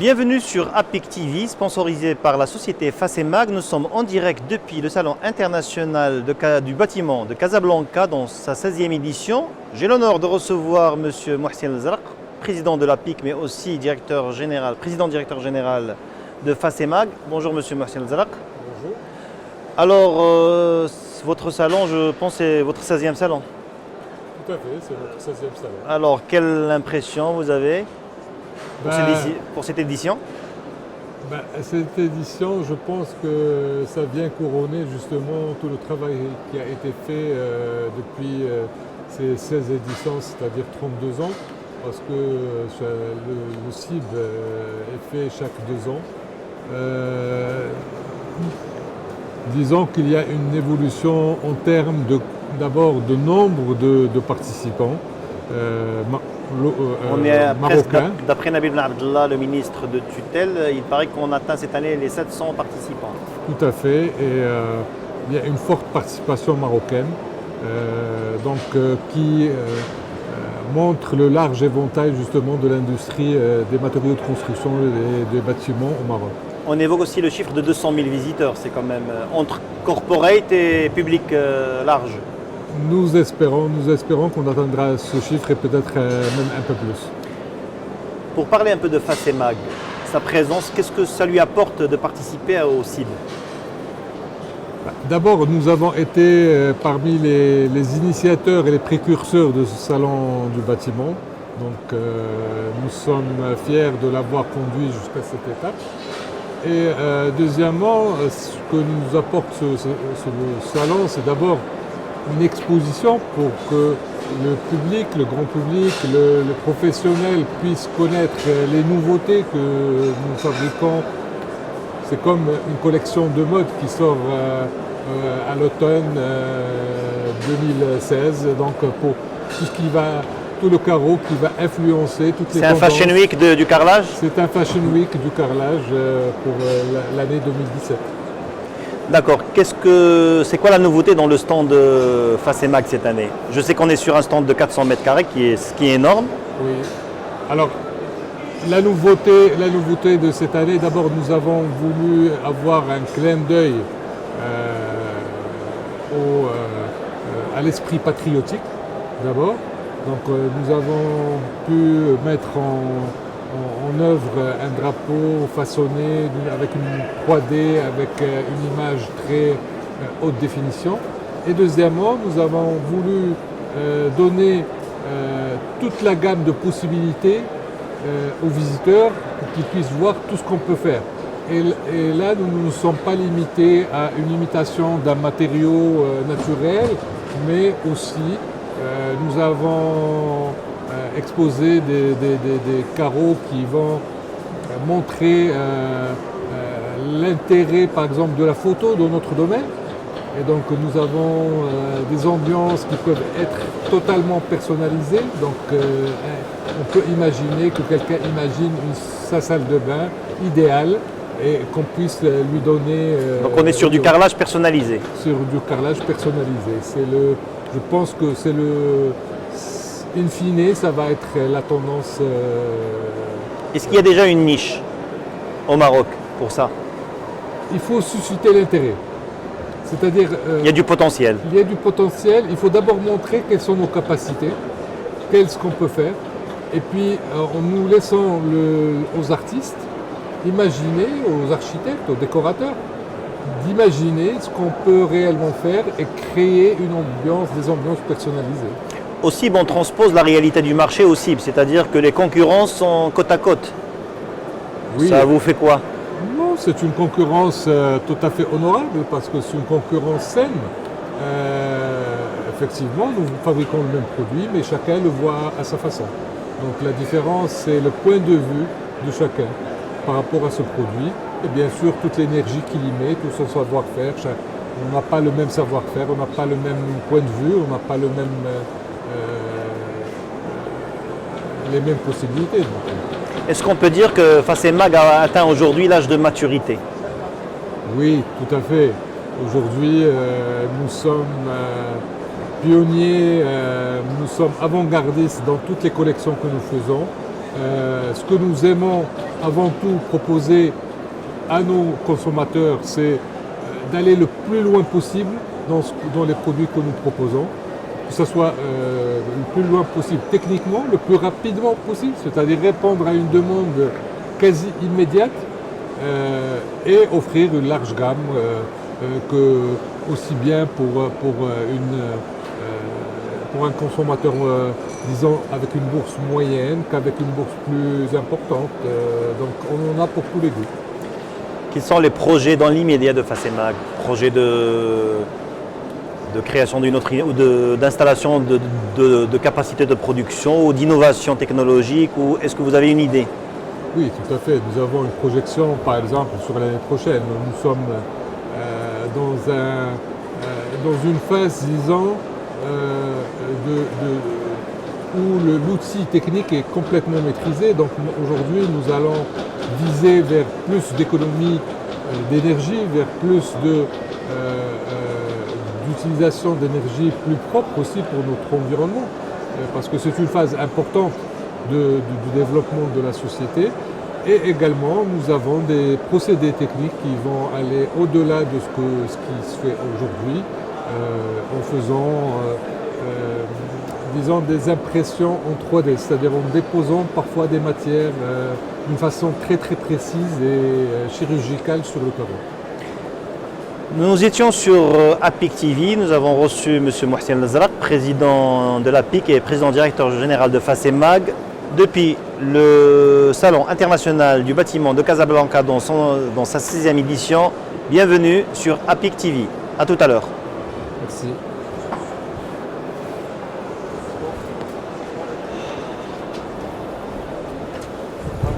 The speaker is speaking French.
Bienvenue sur APIC TV, sponsorisé par la société Facemag. Nous sommes en direct depuis le Salon international du bâtiment de Casablanca dans sa 16e édition. J'ai l'honneur de recevoir M. Mohsen El-Zarq, président de l'APIC, mais aussi président-directeur général de Facemag. Bonjour M. Mohsen El-Zarq. Bonjour. Alors, votre salon, je pense, c'est votre 16e salon. Tout à fait, c'est notre 16e salon. Alors, quelle impression vous avez pour cette édition? Cette édition, je pense que ça vient couronner justement tout le travail qui a été fait depuis ces 16 éditions, c'est-à-dire 32 ans, parce que le CIB est fait chaque 2 ans. Disons qu'il y a une évolution en termes d'abord de nombre de participants. On est presque, marocains. d'après Nabil Ben Abdallah, le ministre de tutelle, il paraît qu'on atteint cette année les 700 participants. Tout à fait, et il y a une forte participation marocaine, qui montre le large éventail justement de l'industrie des matériaux de construction et des bâtiments au Maroc. On évoque aussi le chiffre de 200 000 visiteurs, c'est quand même entre corporate et public large. Nous espérons qu'on atteindra ce chiffre et peut-être même un peu plus. Pour parler un peu de Facemag, sa présence, qu'est-ce que ça lui apporte de participer au CIB? D'abord, nous avons été parmi les initiateurs et les précurseurs de ce salon du bâtiment. Donc nous sommes fiers de l'avoir conduit jusqu'à cette étape. Et deuxièmement, ce que nous apporte ce salon, c'est d'abord une exposition pour que le public, le grand public, le professionnel puisse connaître les nouveautés que nous fabriquons. C'est comme une collection de mode qui sort à l'automne 2016. Donc pour tout le carreau qui va influencer toutes les tendances. C'est un Fashion Week du carrelage? C'est un Fashion Week du carrelage pour l'année 2017. D'accord. C'est quoi la nouveauté dans le stand de Facemag cette année? Je sais qu'on est sur un stand de 400 mètres carrés, ce qui est énorme. Oui. Alors, la nouveauté de cette année, d'abord, nous avons voulu avoir un clin d'œil à l'esprit patriotique, d'abord. Donc, nous avons pu mettre en œuvre un drapeau façonné avec une 3D, avec une image très haute définition. Et deuxièmement, nous avons voulu donner toute la gamme de possibilités aux visiteurs pour qu'ils puissent voir tout ce qu'on peut faire. Et là, nous ne sommes pas limités à une imitation d'un matériau naturel, mais aussi nous avons exposer des carreaux qui vont montrer l'intérêt par exemple de la photo dans notre domaine. Et donc nous avons des ambiances qui peuvent être totalement personnalisées. Donc on peut imaginer que quelqu'un imagine sa salle de bain idéale et qu'on puisse lui donner... Donc on est sur du carrelage personnalisé. Sur du carrelage personnalisé. Je pense que c'est in fine, ça va être la tendance. Est-ce qu'il y a déjà une niche au Maroc pour ça? Il faut susciter l'intérêt. C'est-à-dire. Il y a du potentiel. Il y a du potentiel. Il faut d'abord montrer quelles sont nos capacités, qu'est-ce qu'on peut faire. Et puis, en nous laissant aux artistes imaginer, aux architectes, aux décorateurs, d'imaginer ce qu'on peut réellement faire et créer des ambiances personnalisées. Au CIB, on transpose la réalité du marché au CIB, c'est-à-dire que les concurrences sont côte à côte. Oui. Ça vous fait quoi? Non, c'est une concurrence tout à fait honorable parce que c'est une concurrence saine. Effectivement, nous fabriquons le même produit, mais chacun le voit à sa façon. Donc la différence, c'est le point de vue de chacun par rapport à ce produit. Et bien sûr, toute l'énergie qu'il y met, tout son savoir-faire. On n'a pas le même savoir-faire, on n'a pas le même point de vue, on n'a pas les mêmes possibilités. Est-ce qu'on peut dire que Facemag a atteint aujourd'hui l'âge de maturité? Oui, tout à fait. Aujourd'hui, nous sommes pionniers, nous sommes avant-gardistes dans toutes les collections que nous faisons. Ce que nous aimons avant tout proposer à nos consommateurs, c'est d'aller le plus loin possible dans les produits que nous proposons, que ce soit le plus loin possible techniquement, le plus rapidement possible, c'est-à-dire répondre à une demande quasi immédiate et offrir une large gamme, aussi bien pour un consommateur, disons, avec une bourse moyenne qu'avec une bourse plus importante. Donc on en a pour tous les goûts. Quels sont les projets dans l'immédiat de Facemag? Projets de création d'une autre ou d'installation de capacité de production ou d'innovation technologique, ou est-ce que vous avez une idée? Oui, tout à fait. Nous avons une projection, par exemple, sur l'année prochaine. Nous sommes dans une phase, disons, où l'outil technique est complètement maîtrisé. Donc aujourd'hui, nous allons viser vers plus d'économie d'énergie, vers plus d'utilisation d'énergie plus propre aussi pour notre environnement, parce que c'est une phase importante du développement de la société. Et également, nous avons des procédés techniques qui vont aller au-delà de ce qui se fait aujourd'hui, en faisant, disons, des impressions en 3D, c'est-à-dire en déposant parfois des matières d'une façon très très précise et chirurgicale sur le carreau. Nous étions sur APIC TV, nous avons reçu M. Mohsen Lazrak, président de l'APIC et président directeur général de Facemag, depuis le Salon international du bâtiment de Casablanca dans sa 6e édition. Bienvenue sur APIC TV. À tout à l'heure. Merci.